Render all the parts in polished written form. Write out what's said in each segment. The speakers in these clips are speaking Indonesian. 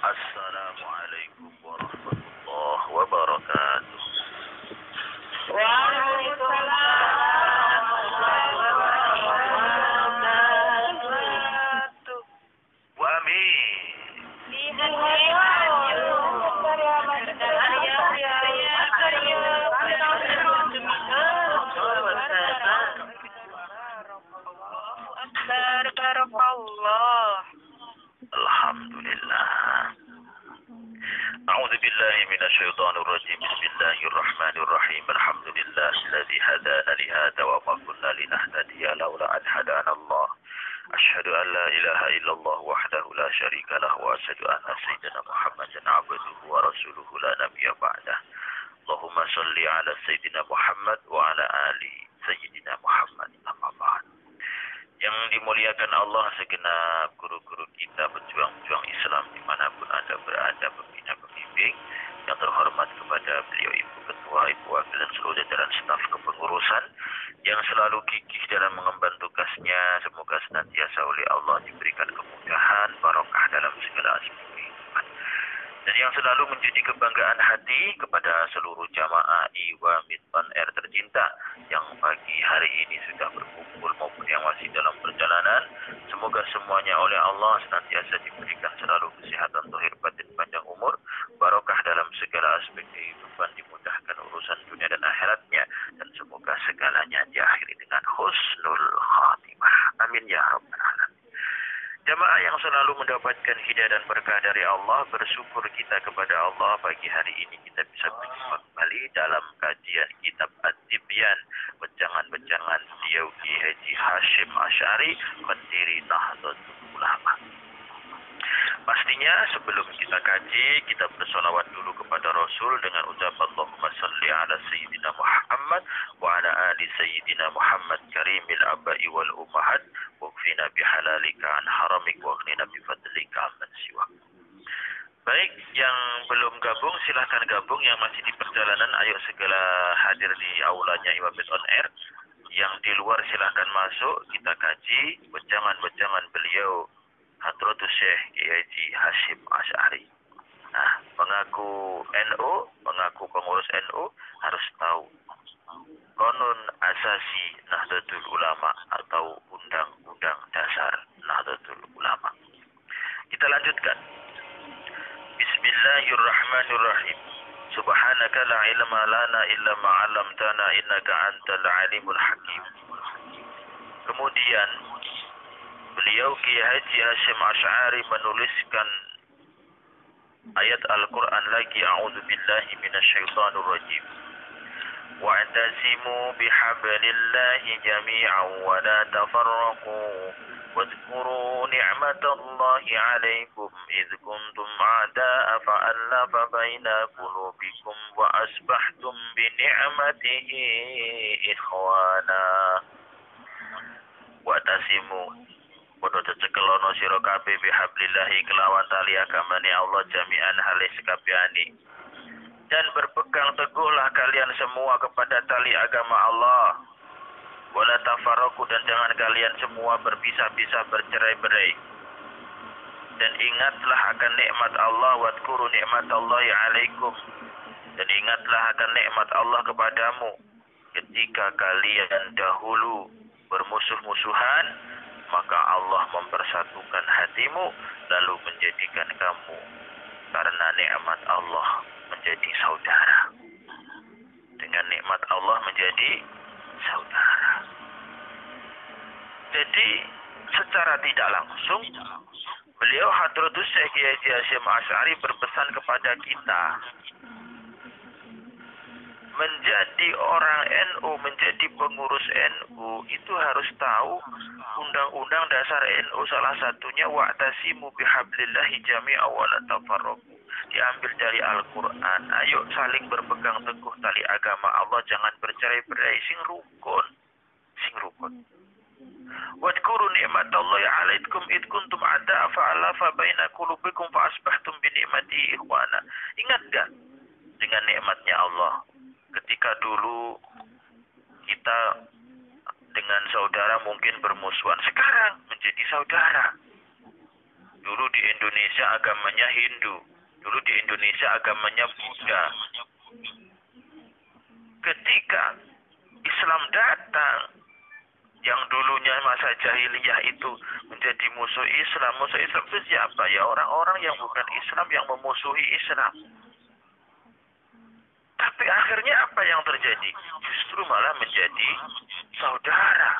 Assalamualaikum warahmatullahi wabarakatuh. Waalaikumsalam warahmatullahi wabarakatuh. Wa min Barakallah. Alhamdulillah. A'udzu billahi minasyaitonir rajim. Bismillahirrahmanirrahim. Alhamdulillahilladzi hadana li hadza wa ma kunna linahtadiya laula an hadana Allah. Asyhadu an la ilaha illallah wahdahu la syarika lahu wa asyhadu anna sayyidina Muhammadan 'abduhu wa rasuluhu la nabiyya ba'dah. Allahumma shalli 'ala sayyidina Muhammad wa 'ala ali sayyidina Muhammad. Amma ba'd. Yang dimuliakan Allah segenap guru-guru kita, pejuang-pejuang Islam dimanapun Anda berada, pembina pembimbing yang terhormat kepada beliau Ibu Ketua, Ibu Wakil dan seluruh jajaran staf kepengurusan yang selalu gigih dalam mengemban tugasnya. Semoga senantiasa oleh Allah diberikan kemudahan, barokah dalam segala aspek kehidupan. Dan yang selalu menjadi kebanggaan hati kepada seluruh jamaah Iwamid On Air tercinta yang pagi hari ini sudah berkumpul maupun yang masih dalam perjalanan. Semoga semuanya oleh Allah senantiasa diberikan selalu kesehatan, zahir batin, panjang umur, barokah dalam segala aspek kehidupan, dimudahkan urusan dunia dan akhiratnya, dan semoga segalanya diakhiri dengan husnul khatimah. Amin ya rabbal alamin. Jamaah yang selalu mendapatkan hidayah dan berkah dari Allah, bersyukur kita kepada Allah pagi hari ini kita bisa berjumpa kembali dalam kajian kitab At-Tibyan, wejangan-wejangan beliau Ki Haji Hashim Asy'ari, pendiri Nahdlatul Ulama. Pastinya sebelum kita kaji, kita bersolawat dulu kepada Rasul dengan ucapan Allahumma salli ala Sayyidina Muhammad wa ala ali Sayyidina Muhammad karimil abai wal ummahat waqfina bihalalika an haramik waqnina bifadlika amman siwak. Baik, yang belum gabung silahkan gabung, yang masih di perjalanan ayo segera hadir di aulanya Iwamid On Air. Yang di luar silahkan masuk, kita kaji wejangan-wejangan beliau Hadratus Syekh Kiai Haji Hashim Asy'ari. Nah, mengaku NU, mengaku pengurus NU harus tahu Qanun Asasi Nahdlatul Ulama atau Undang-Undang Dasar Nahdlatul Ulama. Kita lanjutkan. Bismillahirrahmanirrahim. Subhanaka la ilma lana illa ma 'allamtana innaka antal alimul hakim. Kemudian beliau Kiai Haji Hashim Asy'ari menuliskan ayat Al-Quran lagi. A'udzu billahi minasyaitonir rajim. Wa'tasimu bihablillahi jami'an wa la tafarraqu wadhkuru ni'matallahi 'alaikum idh kuntum a'da'a fa'alafa baina qulubikum wa asbahtum bi ni'matihi ikhwana. Wa'tasimu podo cecekelono sira kabeh bihablillahi kelawan tali agamane Allah jami'an halis kabehane. Dan berpegang teguhlah kalian semua kepada tali agama Allah. Wala tafarraqu, dan jangan kalian semua berpisah-pisah, bercerai-berai. Dan ingatlah akan nikmat Allah, wadhkuru nikmatallahi 'alaikum. Dan ingatlah akan nikmat Allah kepadamu ketika kalian dahulu bermusuh-musuhan, maka Allah mempersatukan hatimu lalu menjadikan kamu karena nikmat Allah menjadi saudara. Dengan nikmat Allah menjadi saudara. Jadi secara tidak langsung beliau Hadratus Syekh Kiai Haji Hashim Asy'ari berpesan kepada kita, menjadi orang NU, menjadi pengurus NU itu harus tahu Undang-Undang Dasar NU, salah satunya wa'tasimu bihablillahi jami'a wa la tafarraqu. Diambil dari Al-Quran. Ayo saling berpegang teguh tali agama Allah, jangan bercerai-berai, sing rukun. Wadhkuru ni'matallahi 'alaikum id kuntum a'da'a fa'alafa baina qulubikum fa asbahtum bi ni'matihi ikhwana. Ingat enggak dengan nikmatnya Allah ketika dulu kita dengan saudara mungkin bermusuhan, sekarang menjadi saudara. Dulu di Indonesia agamanya Hindu. Dulu di Indonesia agamanya Buddha. Ketika Islam datang, yang dulunya masa jahiliyah itu menjadi musuh Islam. Musuh Islam itu siapa? Ya orang-orang yang bukan Islam yang memusuhi Islam. Tapi akhirnya apa yang terjadi? Justru malah menjadi saudara.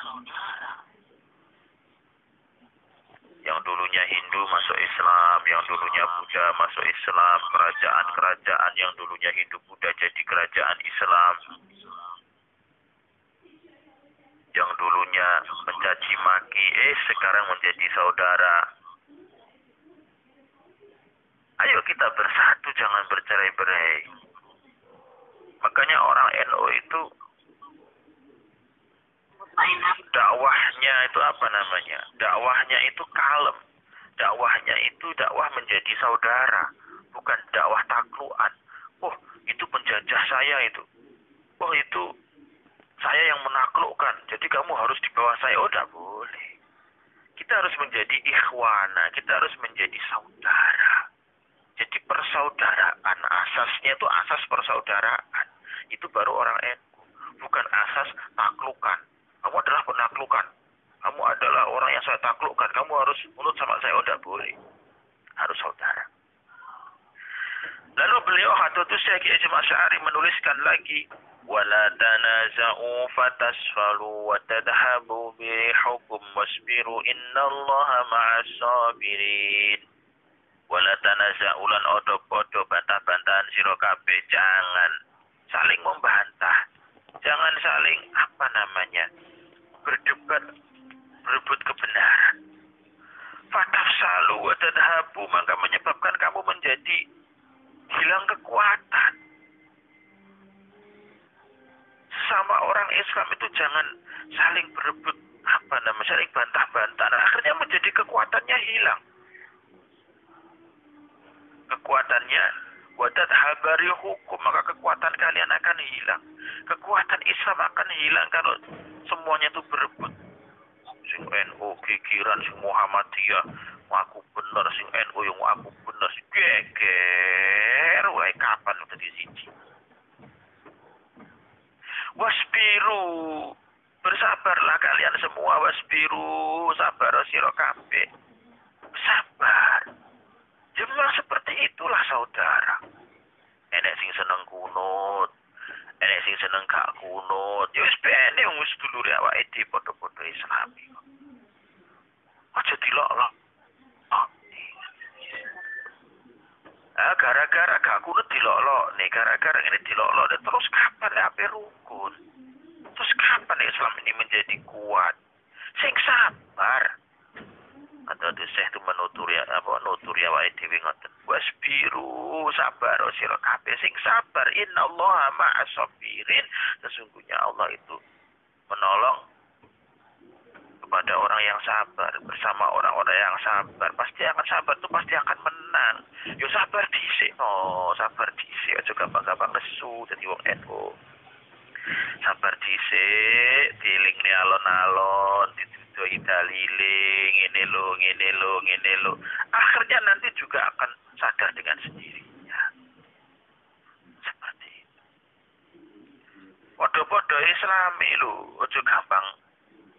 Yang dulunya Hindu masuk Islam, yang dulunya Buddha masuk Islam, kerajaan-kerajaan yang dulunya Hindu Buddha jadi kerajaan Islam. Yang dulunya mencaci maki, sekarang menjadi saudara. Ayo kita bersatu, jangan bercerai-berai. Makanya orang NU itu dakwahnya itu apa namanya? Dakwahnya itu kalem. Dakwahnya itu dakwah menjadi saudara, bukan dakwah taklukan. Oh, itu penjajah saya itu. Oh, itu saya yang menaklukkan. Jadi kamu harus di bawah saya. Oh, tidak boleh. Kita harus menjadi ikhwana. Kita harus menjadi saudara. Jadi persaudaraan. Asasnya itu asas persaudaraan. Itu baru orang NU. Bukan asas taklukan. Kamu adalah penaklukan. Kamu adalah orang yang saya taklukkan. Kamu harus menurut sama saya. Oh, tidak boleh. Harus saudara. Lalu beliau Hadratus Syekh Hasyim Asy'ari menuliskan lagi, wala tanaza'u fatasfalu wa tadhhabu bihukum wasbiru innallaha ma'as sabirin. Wala tanaza'u lan odo-odo bantah-bantahan sira kabeh, jangan saling membantah. Jangan saling berdebat, berebut kebenaran. Fatafsalu wa tadhhabu, maka menyebabkan kamu menjadi hilang kekuatan. Sama orang Islam itu jangan saling berebut, saling bantah-bantah. Nah, akhirnya menjadi kekuatannya hilang. Kekuatannya wadat habari hukum, maka kekuatan kalian akan hilang. Kekuatan Islam akan hilang kalau semuanya itu berebut. Sing NU kikiran, sing Muhammadiyah aku bener, sing NU yang aku bener, sing geger wae kapan udah di siji. Wasbiru, bersabarlah kalian semua. Wasbiru, sabar sira kabeh. Sabar. Memang seperti itulah saudara. Enek sing seneng kunut, enek sing seneng gak kunut. Ya wis bene wis dulure awake dhewe padha-padha Islami. Aja dilok-lok. Gara-gara gak kunut dilok-lok nih, gara-gara ini dilok-lok, terus kapan ape rukun? Terus kapan Islam ini menjadi kuat? Sing sabar. Atau Syekh itu nuturi awake dhewe ngoten. Wasbiru, sabar sira kabeh, sing sabar. Innallaha ma'as sabirin. Sesungguhnya Allah itu menolong kepada orang yang sabar, bersama orang-orang yang sabar. Pasti akan sabar tuh pasti akan menang. Yo sabar dhisik, sabar dhisik, aja gampang-gampang nesu dadi wong NU. Sabar dhisik, dilingne alon-alon, didoi dalile, ngene lho. Akhirnya nanti juga akan sadar dengan sendirinya. Seperti itu. Podo-podo Islami lho, aja gampang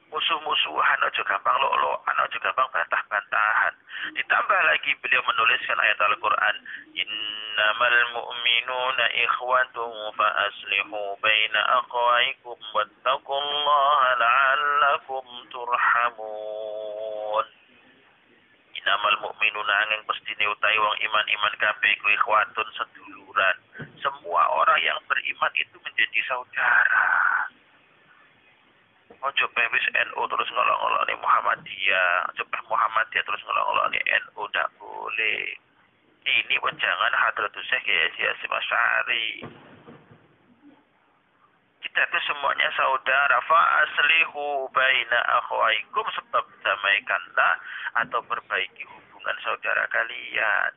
musuh-musuhan, aja gampang lok-lokan, aja gampang bantah-bantahan. Ditambah lagi beliau menuliskan ayat Al-Quran, innamal mu'minuna ikhwatun fa aslihu baina akhawaykum wattaqullaha la'allakum turhamun. Innamal mu'minuna angin pestine utahe wong iman-iman kabeh iku ikhwatun seduluran. Semua orang yang beriman itu menjadi saudara. Ojo wis NU terus ngolok-ngolok nih Muhammadiyah, ojo Muhammadiyah terus ngolok-ngolok nih NU, ndak boleh. Ini wejangan Hadratus Syekh Hasyim Asy'ari. Kita itu semuanya saudara. Fa aslihu baina akhwaikum, sebab damaikanlah atau perbaiki hubungan saudara kalian.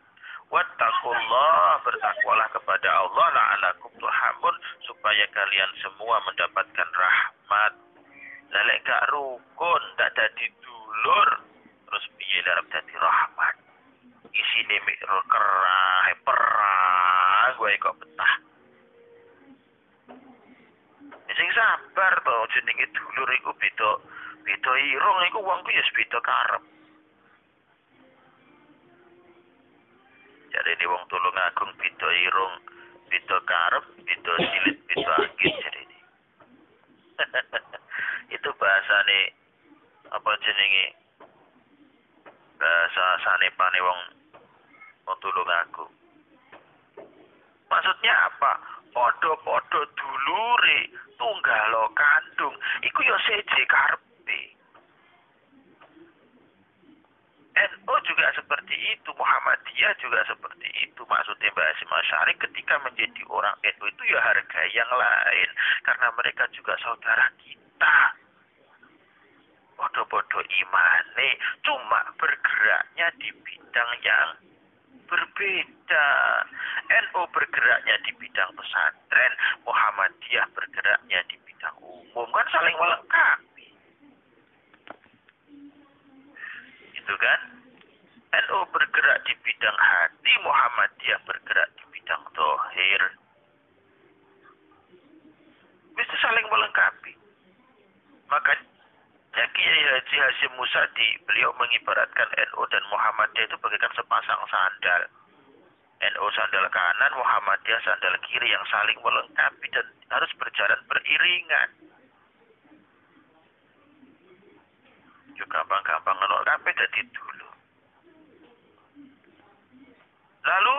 Wattaqullah, bertakwalah kepada Allah, la'alakum turhamun, supaya kalian semua mendapatkan rahmat. Lek gak rukun, gak dadi dulur, terus piye arep dadi rahmat? atine mek kerah perang gue kok betah. Sing sabar to jenenge dulur iku beda irung iku wong ku ya beda karep. Jadi ini wong Tulungagung beda irung, beda karep, beda silit, beda angin jadi ini. Itu bahasane apa jenenge? Bahasa sanepane wong Tulungagung. Maksudnya apa? Podo-podo dulure tunggalo kandung iku ya seje karepe. NU juga seperti itu, Muhammadiyah juga seperti itu. Maksudnya Mbak Hasyim Asy'ari ketika menjadi orang NU itu ya harga yang lain karena mereka juga saudara kita. Podo-podo imane cuma bergeraknya di bidang yang berbeda. NU bergeraknya di bidang pesantren, Muhammadiyah bergeraknya di bidang umum, kan saling melengkapi. Itu kan? NU bergerak di bidang hati, Muhammadiyah bergerak di bidang zahir. Bisa saling melengkapi. Makanya Kiai Haji Hasyim Musadi, beliau mengibaratkan NU dan Muhammadiyah itu bagaikan sepasang sandal. NU sandal kanan, Muhammadiyah sandal kiri yang saling melengkapi dan harus berjalan beriringan. Juga gampang-gampang ngelengkapi dari dulu. Lalu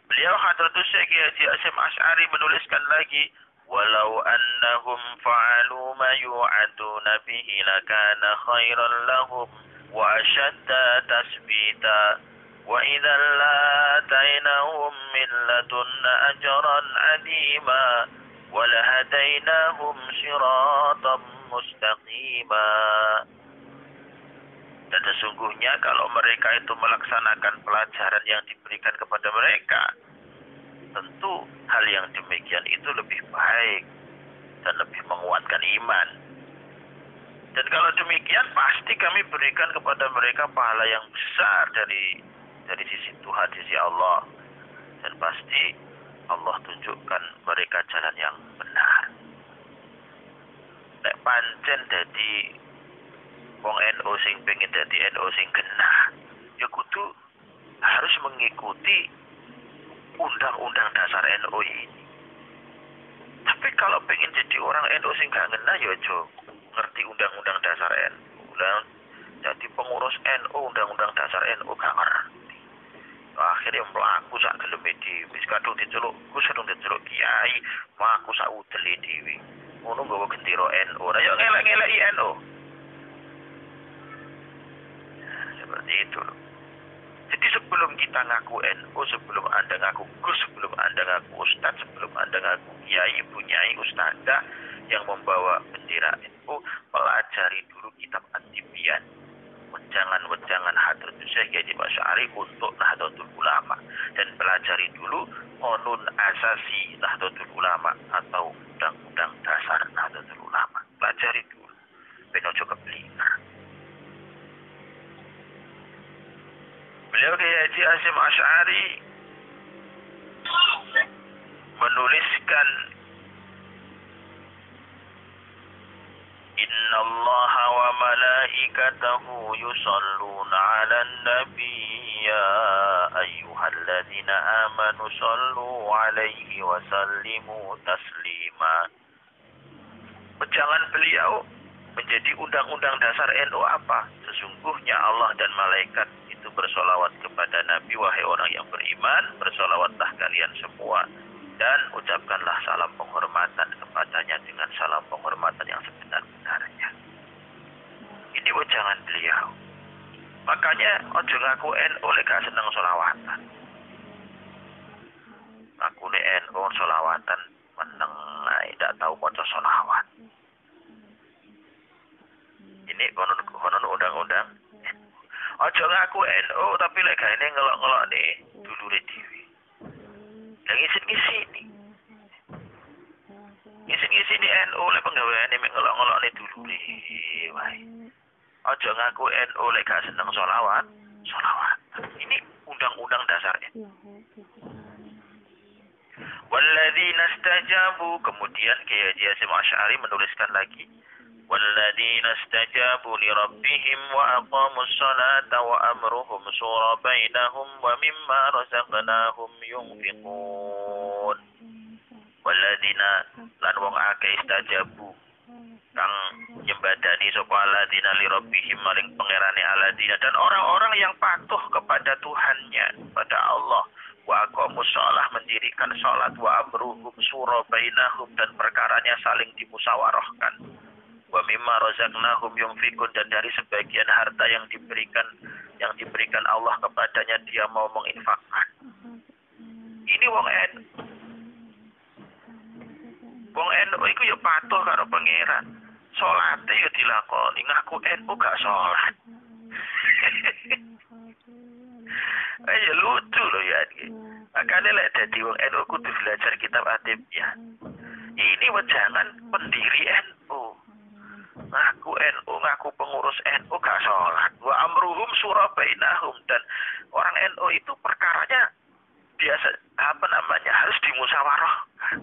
beliau Hadratus Syekh Haji Hasyim Asy'ari menuliskan lagi, walau annahum fa'alu ma yu'aduna bihi lakana khairan lahum wa ashadda tasbita wa idzan latainahum min ladunna ajran 'azima wa lahadainahum siratan mustaqima. Dan sesungguhnya kalau mereka itu melaksanakan pelajaran yang diberikan kepada mereka, tentu hal yang demikian itu lebih baik dan lebih menguatkan iman. Dan kalau demikian pasti kami berikan kepada mereka pahala yang besar dari sisi Tuhan, sisi Allah. Dan pasti Allah tunjukkan mereka jalan yang benar. Nek pancen dadi wong NU sing pengen dadi NU sing genah, ya kudu harus mengikuti undang-undang dasar NU ini. Tapi kalau pengen jadi orang NU sing gak genah, ya aja ngerti undang-undang dasar NU. Jadi pengurus NU, undang-undang dasar NU gak ngerti. Akhirnya mlaku sak geleme dhewe, wis kadung diceluk, Gus kadung diceluk kiai, mlaku sak udele dhewe. Ngono nggawa gendera NU. Lah yo ngelek-ngeleki NU. Seperti itu loh. Jadi sebelum kita ngaku NU, sebelum Anda ngaku Gus, sebelum Anda ngaku Ustadz, sebelum Anda ngaku Kiai, Ibu Nyai, Ustadzah yang membawa bendera NU, pelajari dulu kitab At-Tibyan, wejangan-wejangan Hadratus Syekh Haji Asy'ari untuk Nahdlatul Ulama, dan pelajari dulu Qanun Asasi Nahdlatul Ulama atau Undang-Undang Dasar Nahdlatul Ulama. Pelajari dulu, ben ojo keblinger. Beliau Kiai Haji Hasyim Asy'ari menuliskan, Innallaha wa malaikatahu yusalluna 'alan nabi ya ayyuhalladzina amanu sallu 'alaihi wa sallimu taslima. Wejangan beliau menjadi undang-undang dasar NU apa? Sesungguhnya Allah dan malaikat itu bersolawat kepada Nabi, wahai orang yang beriman, bersolawatlah kalian semua dan ucapkanlah salam penghormatan kepadanya dengan salam penghormatan yang sebenar-benarnya. Ini wejangan beliau. Makanya ojo ngaku NU lek gak seneng solawatan. Aku NU solawatan meneng ae, ndak tahu maca solawat. Ini konon undang-undang. Ojo ngaku NU tapi lek gaene ngelok-ngelok nih dulure dhewe. Lah ngisin-ngisini. Ngisin-ngisini NU lek penggaweane mek ngelok-ngelok nih dulure wae. Ojo ngaku NU lek gak seneng solawat. Ini undang-undang dasarnya. Walladzina istajabu, kemudian Kiai Haji Hasyim Asy'ari menuliskan lagi, walladzina istajabu li rabbihim wa aqamus salata wa amruhum shura bainahum wa mimma razaqnahum yunfiqun. Walladzina lan wong akeh istajabu kang nyembadani sapa alladzina li rabbihim maring pangerane alladzina, dan orang-orang yang patuh kepada Tuhannya, pada Allah. Wa aqamus shalah, mendirikan salat, wa amruhum shura bainahum, dan perkaranya saling dimusyawarahkan. Wa mimma razaqnahum yunfiqun, dan dari sebagian harta yang diberikan Allah kepadanya dia mau menginfakkan. Ini wong NU iku ya patuh karo pangeran. Salate ya dilakoni, ngaku NU gak salat. Ya lucu loh ya. Makanya lek dadi wong NU kudu belajar kitab At-Tibyaan. Ini wejangan pendiri NU. Ngaku NU, ngaku pengurus NU gak sholat. Wa amruhum shura bainahum, dan orang NU itu perkaranya biasa harus dimusyawarahkan.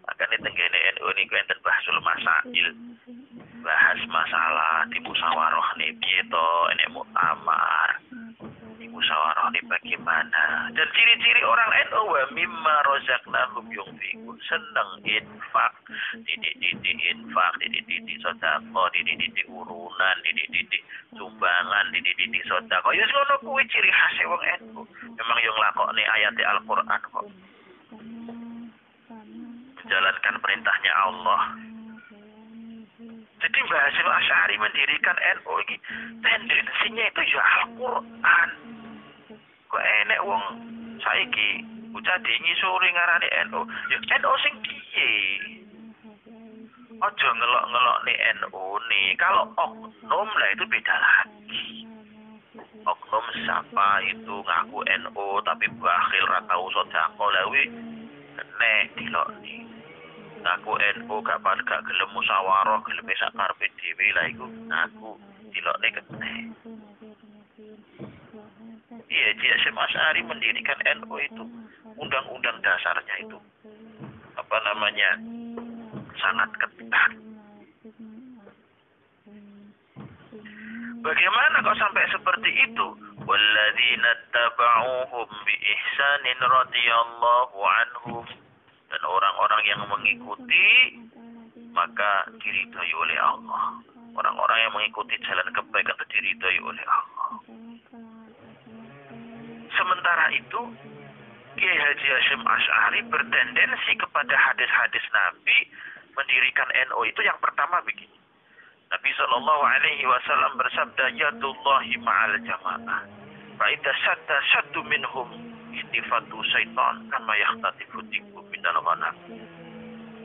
Makanya tenggene NU niku enten bahsul masail. Bahas masalah dimusyawarah nih piye to, enek muktamar. Musyawarah ini bagaimana, dan ciri-ciri orang NU wa mimma razaqnahum yunfiqun, seneng infak, titik-titik infak, titik-titik sedekah, titik-titik urunan, titik-titik sumbangan, titik-titik sedekah. Ya ngono kuwi ciri khas wong NU. Memang yang nglakoni ayat Al-Qur'an kok. Menjalankan perintahnya Allah. Jadi Mbah Hasyim Asy'ari mendirikan NU ini tendensinya itu ya Al-Qur'an. Kok enek wong saiki bocah dingi sore ngarani NU. Ya NU sing piye? Aja ngelok-ngelokne NU nih. Kalau oknum lah itu beda lagi. Oknum siapa itu ngaku NU tapi bakhil ra tau sedekah lha kuwi nek dilokne. Ngaku NU gak gelem musyawarah, gelem sak karepe dhewe lah iku ngaku dilokne kene. Iya, Hasyim Asy'ari mendirikan NU itu, undang-undang dasarnya itu sangat ketat. Bagaimana kok sampai seperti itu? Walladzina tabauhum bi ihsanin radhiyallahu anhum, dan orang-orang yang mengikuti maka diridhai oleh Allah. Orang-orang yang mengikuti jalan kebaikan itu diridhai oleh Allah. Sementara itu, Kiai Haji Hasyim Asy'ari bertendensi kepada hadis-hadis Nabi. Mendirikan NU itu yang pertama begini. Nabi SAW bersabda, yadullahi ma'al jamaah. Fa'idha saddu minhum istifatu syaitan kama yakhtatifu tibu minal ghanam.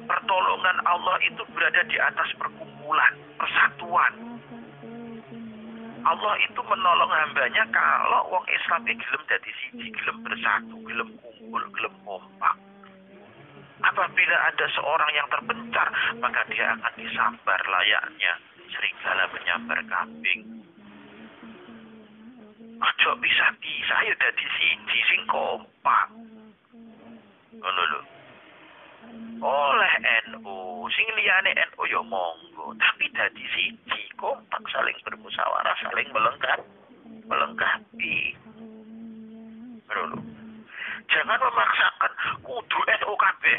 Pertolongan Allah itu berada di atas perkumpulan, persatuan. Allah itu menolong hambanya kalau wong Islam gelem dadi siji, gelem bersatu, gelem kumpul, gelem kompak. Apabila ada seorang yang terpencar, maka dia akan disambar layaknya serigala menyambar kambing. Ojo bisa-bisa ya dadi siji sing kompak. Ngono lho. Oleh NU, sing liyane NU ya monggo, tapi dadi siji, kompak, saling bermusyawarah, saling melengkapi. Lho. Jangan memaksakan kudu NU kabeh.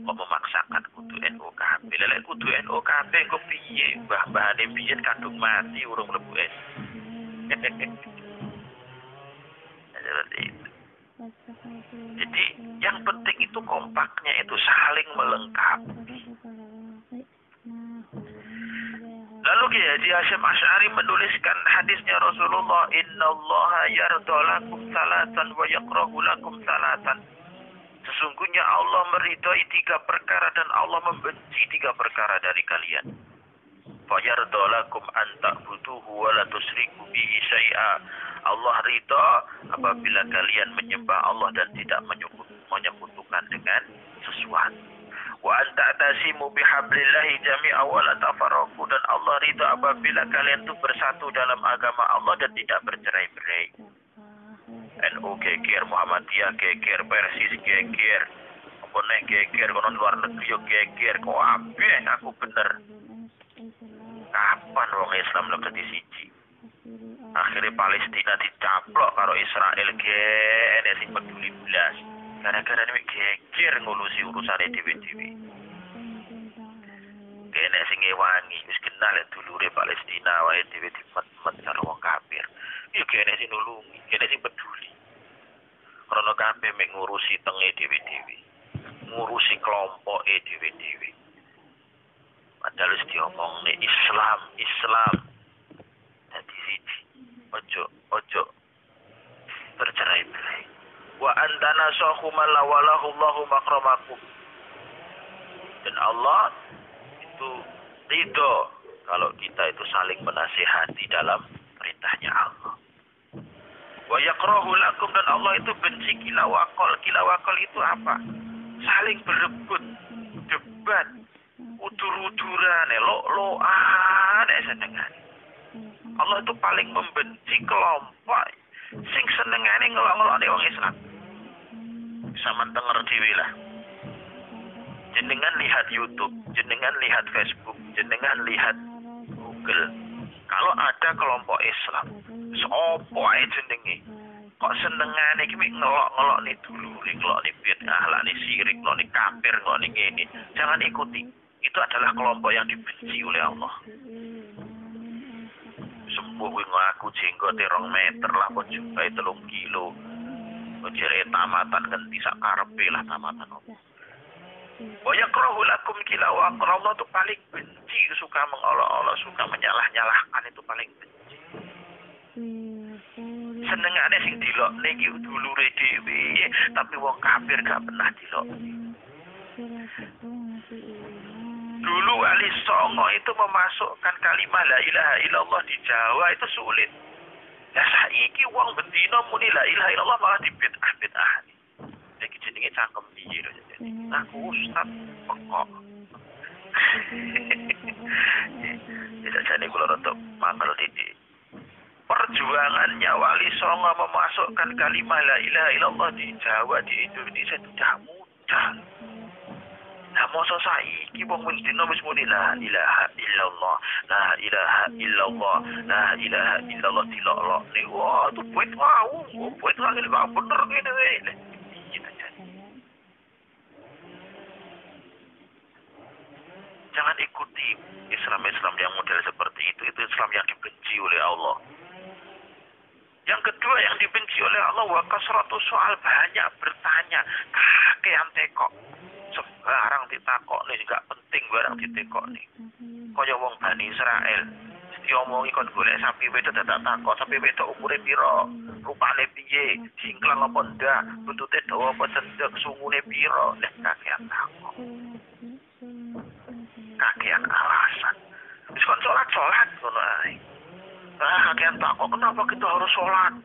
Kok memaksakan kudu NU kabeh? Lek kudu NU kabeh kok piye? Mbah-mbahane biyen kandung mati urung mlebu NU. Seperti itu. Jadi yang penting itu kompaknya, itu saling melengkapi. Lalu Kiai Haji Hasyim Asy'ari menuliskan hadisnya Rasulullah, innallaha yarda lakum salatan wa yakrahu lakum salatan. Sesungguhnya Allah meridhai 3 perkara dan Allah membenci 3 perkara dari kalian. Fa yarda lakum an ta'buduhu wa la tusyriku bihi syai'a. Allah ridha apabila kalian menyembah Allah dan tidak menyekutukan dengan sesuatu. Wa anta'tasimu bihablillahi jami'a wa la tafarraqu, dan Allah ridha apabila kalian itu bersatu dalam agama Allah dan tidak bercerai-berai. NU geger, Muhammadiyah geger, Persis geger, apa nek geger kono luar negeri yo geger, kok kabeh aku bener. Kapan wong Islam lebih dadi siji? Akhirnya Palestina dicaplok karo Israel gene sing peduli blas. Gara-gara nek geger ngurusi urusane dhewe-dhewe. Kene sing ngewangi wis kenal dulure Palestina wae dhewe dimet-met karo wong kafir. Ya kene sing nulungi, kene sing peduli. Karena kabeh mek ngurusi tenge dhewe-dhewe. Ngurusi kelompoke dhewe-dhewe. Padahal wis diomongne Islam. Dadi siji. Ojo bercerai-berai. Wa antana sahuma lawalahu Allahu makramakum. Dan Allah itu ridho kalau kita itu saling menasihati dalam perintahnya Allah. Wa yakrahu lakum, dan Allah itu benci kilawakol. Kilawakol itu apa? Saling berebut, debat, udur-uduran, elok-lokan, senengan. Allah itu paling membenci kelompok sing senengane ngelok-ngelokne wong Islam. Sama denger dhewe lah. Jenengan lihat YouTube, jenengan lihat Facebook, jenengan lihat Google. Kalau ada kelompok Islam, sopo ae jenenge, kok senengane iki ngelok-ngelok nih dulure, ngelok nih bid'ah, ngelok nih syirik, ngelok nih kafir, ngelok nih ngene. Jangan ikuti. Itu adalah kelompok yang dibenci oleh Allah. Sembuh ngaku jenggote 2 meter lah, kok juga 3 kilo. Jere tamatan ganti sakarepe lah tamatan apa. Wa yakrahu lakum kilawakul. Allah itu paling benci, suka mengolok-olok, suka menyalah-nyalahkan, itu paling benci. Senengane sing dilokne iki dulure dhewe, tapi wong kafir gak pernah dilok. Dulu Ali Songo itu memasukkan kalimat la ilaha illallah di Jawa itu sulit. Ya saiki wong bendina muni la ilaha illallah malah dibid'ah-bid'ah. Iki jenenge cangkem piye lho jadi. Aku ustaz pekok. Tidak jane kula rada mangkel titik. Perjuangannya Wali Songo memasukkan kalimat la ilaha illallah di Jawa, di Indonesia itu tidak mudah. Nah, masa saiki wong dina wis muni la ilaha illallah, la ilaha illallah, la ilaha illallah dilok-lok. Wah, itu buat lagi kok bener ngene wae. Jangan ikuti Islam yang model seperti itu. Itu Islam yang dibenci oleh Allah. Yang kedua yang dibenci oleh Allah, wa kasratu soal, banyak bertanya, kakean tekok. Sembarang ditakok nih, gak penting barang ditekok nih. Kaya wong Bani Israel, diomongi kon golek sapi wedok dadak takok, sapi wedok umure pira, rupane piye, singklang apa ndak, buntute dawa apa cendhek, sungune pira, nek kakean takok. Kakean alasan. Wis kon salat ngono ae. Kakean takok, kenapa kita harus sholat?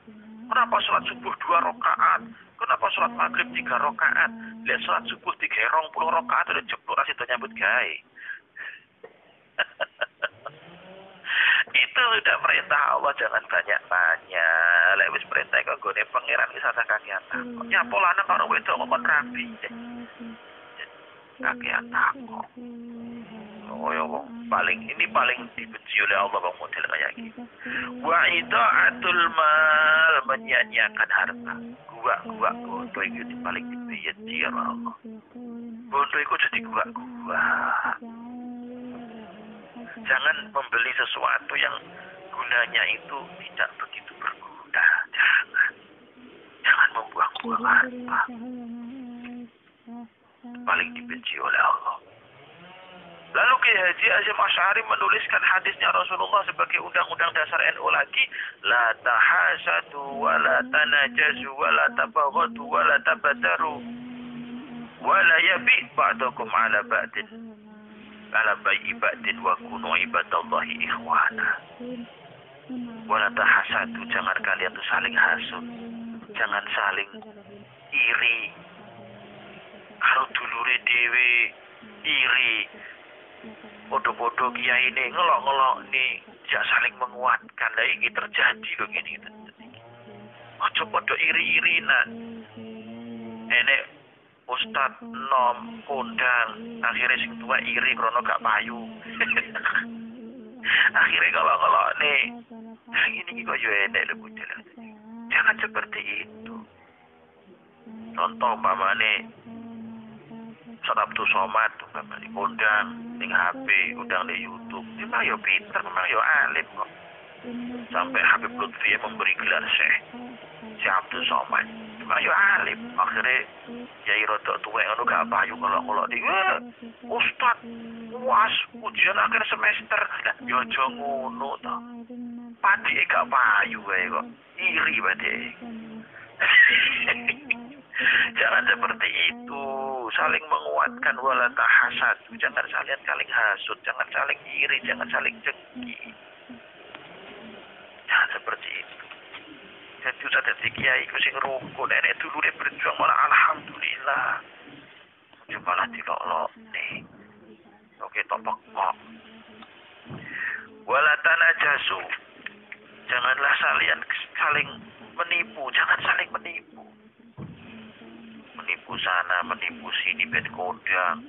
Kenapa sholat subuh 2 rakaat? Kenapa sholat maghrib 3 rakaat? Lihat sholat subuh 20 rakaat udah jeblok asih itu nyambut gawe. Itu udah perintah Allah, jangan banyak-banyak. Lek wis perintah kok gone pangeran wis ada kakean takok. Nyapo lanang karo wedok ngomong rapi. Kakean takok. Ini paling dibenci oleh Allah bang model kayak gitu. Wa idaatul mal, menyanyiakan harta. Gua bondo itu paling dibenci ya Allah. Bondo itu jadi gua. Jangan membeli sesuatu yang gunanya itu tidak begitu berguna. Jangan membuang-buang harta. Paling dibenci oleh Allah. Lalu Kiai Haji Hasyim Asy'ari menuliskan hadisnya Rasulullah sebagai undang-undang dasar NU lagi, la tahasadu wa la tanajazu wa la tabaghadu wa la tabadaru wa la yabi ba'dakum ala ba'din ala bai'i ba'din wa kunu ibadallahi ikhwana. Wa la tahasadu, jangan kalian tuh saling hasud, jangan saling iri. Kalau dulure dhewe iri. Podo-podo kiai ini ngelok-ngelok nih, jak saling menguatkan. Lah ini terjadi loh gini. Ojo podo iri-irinan. Enek Ustad nom kondang, akhirnya sing tua iri krono gak payu. Akhirnya ngelok-ngelok nih. Nah ini kok yo enek lho budel. Jangan seperti itu. Contoh mamane Sabtu Somad umpamane kondang ning HP, undang di YouTube. Memang yo pinter, memang yo alim kok. Sampai Habib Lutfi memberi gelar Syekh Abdul Somad. Memang yo alim. Akhirnya Yai rodok tuwek ngono gak payu ngelok-ngelok di Ustaz, puas ujian akhir semester. Lah yo aja ngono to. Pati gak payu wae kok. Iri pati. Jangan seperti itu, saling menguatkan wala tahasad. Jangan saling hasud, jangan saling iri, jangan saling dengki. Jangan seperti itu. Jadi usah dadi kiai ku sing rukun, nenek dulure berjuang malah alhamdulillah. Cuma lah dilok-lok nih. Oke, topok kok. Wala tanajasu. Janganlah saling menipu, jangan saling menipu. Menipu sana, menipu sini, ben kodang.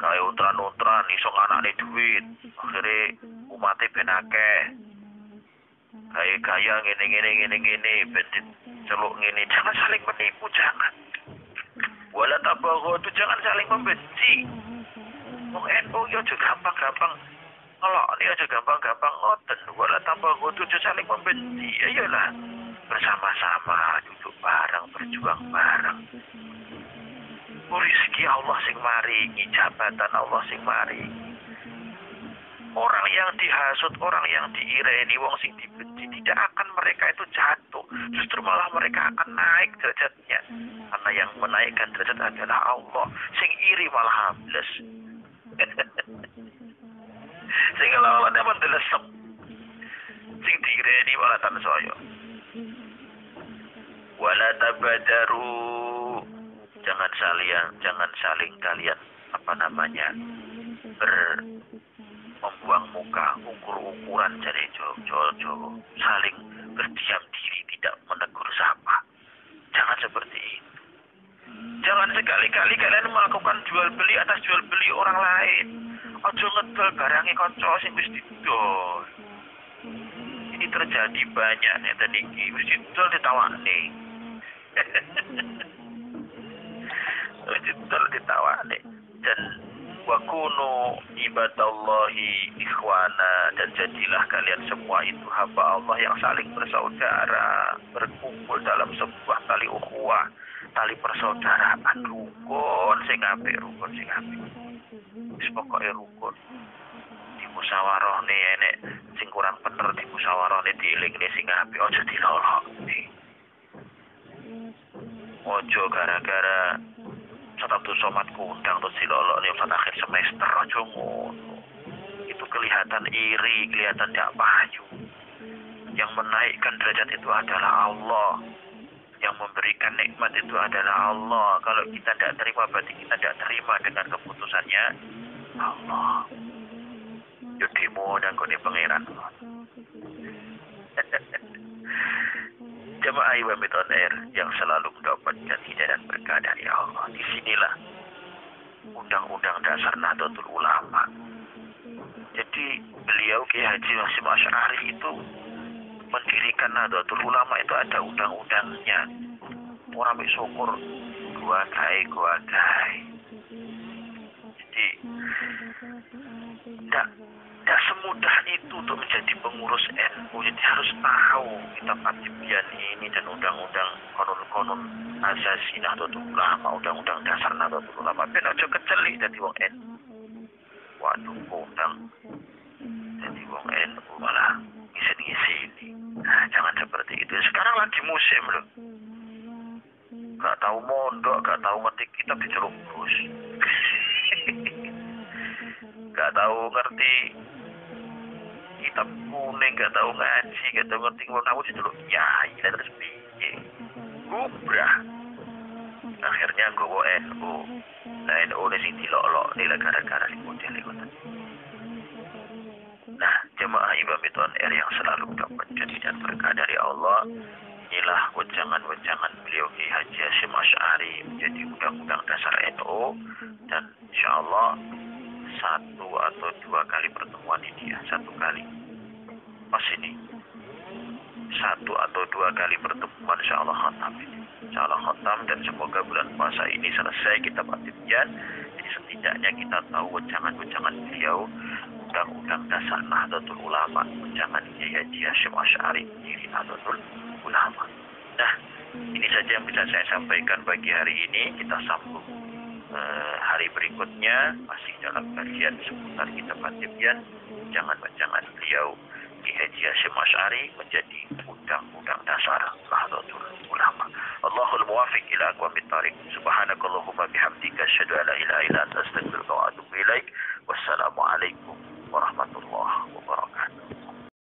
Kaya utran-utran, iso nganakne duit. Akhirnya umatnya ben akeh. Gaya ngene, ben celuk ngene. Jangan saling menipu, jangan. Wala tabaghadu, jangan saling membenci. Wong NU yo aja gampang-gampang ngelok, ini aja gampang-gampang ngoten. Wala tabaghadu, aja saling membenci. Ayolah. Bersama-sama duduk bareng, berjuang bareng. Rezeki Allah sing maringi, jabatan Allah sing maringi. Orang yang dihasut, orang yang diireni, wong sing dibenci, tidak akan mereka itu jatuh. Justru malah mereka akan naik derajatnya. Karena yang menaikkan derajat adalah Allah. Sing iri malah hables. Sing lawan yang mendelesep. Sing diireni malah tan soyo. Wala tabadaru, jangan saling kalian membuang muka, ukur-ukuran jadi jojo, saling berdiam diri, tidak menegur sapa. Jangan seperti itu. Jangan sekali-kali kalian melakukan jual beli atas jual beli orang lain. Ojo ngedol barangnya kanca sing wis didol. Ini terjadi banyak nih tadi wis didol ditawakne. Betul ditawani. Dan wakunu ibadallahi ikhwana, dan jadilah kalian semua itu hamba Allah yang saling bersaudara, berkumpul dalam sebuah tali ukhuwah, tali persaudaraan, rukun sing apik. Wis pokoke rukun. Di musyawarah nih enek sing kurang bener, di musyawarah nih dielingne sing apik, aja dilolok. Ojo gara-gara Sabtu Somad kundang terus dilolok nih saat akhir semester, ojo ngono. Itu kelihatan iri, kelihatan tidak payu. Yang menaikkan derajat itu adalah Allah. Yang memberikan nikmat itu adalah Allah. Kalau kita tidak terima, berarti kita tidak terima dengan keputusannya Allah. Yudimu dan kode pangeran. Jemaah Iwan Beton Air yang selalu mendapatkan hidayah dan berkah dari Allah. Disinilah Undang-Undang Dasar Nahdlatul Ulama. Jadi beliau Kiai Haji Hasyim Asy'ari itu mendirikan Nahdlatul Ulama, itu ada undang-undangnya. Orang syukur gua gai. Jadi tidak semudah itu untuk menjadi pengurus NU. Jadi harus tahu kitab At-Tibyan ini dan undang-undang konon asasi Nahdlatul Ulama, undang-undang dasar Nahdlatul Ulama. Ben aja kecelik dadi wong NU. Waduh, undang jadi wong NU malah ngisi-ngisi. Nah, jangan seperti itu. Sekarang lagi musim loh. Gak tahu mondok, gak tahu ngetik kitab diceluk bos. Gak tahu ngerti kitab kuning, gak tahu ngaji, gak tahu ngerti ngomong diceluk nyai, dan terus piye. Gubrah. Akhirnya gowo NU. Nah, NU ini sing dilok-lok nilai gara-gara di model itu. Nah, jemaah Imam R yang selalu dapat jadi dan berkah dari Allah, inilah wejangan-wejangan beliau Ki Haji Hasyim Asy'ari menjadi undang-undang dasar NU, dan insya Allah 1 atau 2 kali pertemuan ini ya, 1 kali pas ini 1 atau 2 kali pertemuan insya Allah khatam ini, insya Allah khatam, dan semoga bulan puasa ini selesai kita patipkan. Jadi setidaknya kita tahu wejangan-wejangan beliau, undang-undang dasar Nahdlatul Ulama, wejangan Kiai Haji Hasyim Asy'ari diri Nahdlatul Ulama. Nah, ini saja yang bisa saya sampaikan pagi hari ini. Kita sambung hari berikutnya masih dalam kajian seputar kitab At-Tibyan, jangan beliau Ki Haji Hasyim Asy'ari menjadi undang-undang dasar Nahdlatul Ulama. Allahul muwafiq ila aqwamit thariq. Subhanakallahumma bihamdika asyhadu an la ilaha illa anta astaghfiruka wa atubu ilaik. Wassalamualaikum warahmatullahi wabarakatuh.